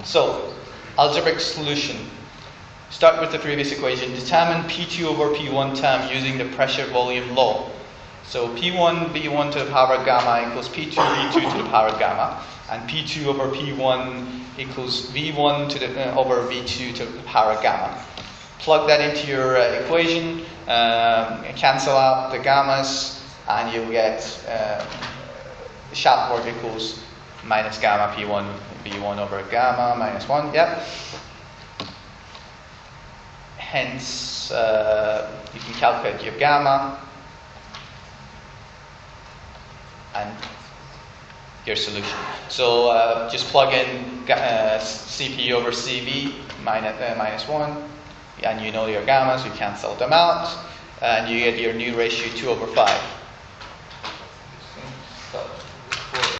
So, algebraic solution. Start with the previous equation. Determine P2 over P1 term using the pressure volume law. So P1 V1 to the power gamma equals P2 V2 to the power gamma, and P2 over P1 equals V1 to the over V2 to the power gamma. Plug that into your equation, cancel out the gammas, and you'll get shaft work equals minus gamma P1 V1 over gamma minus 1. Yep. Hence, you can calculate your gamma and your solution. So just plug in Cp over Cv minus 1, and you know your gammas, you cancel them out, and you get your new ratio 2 over 5.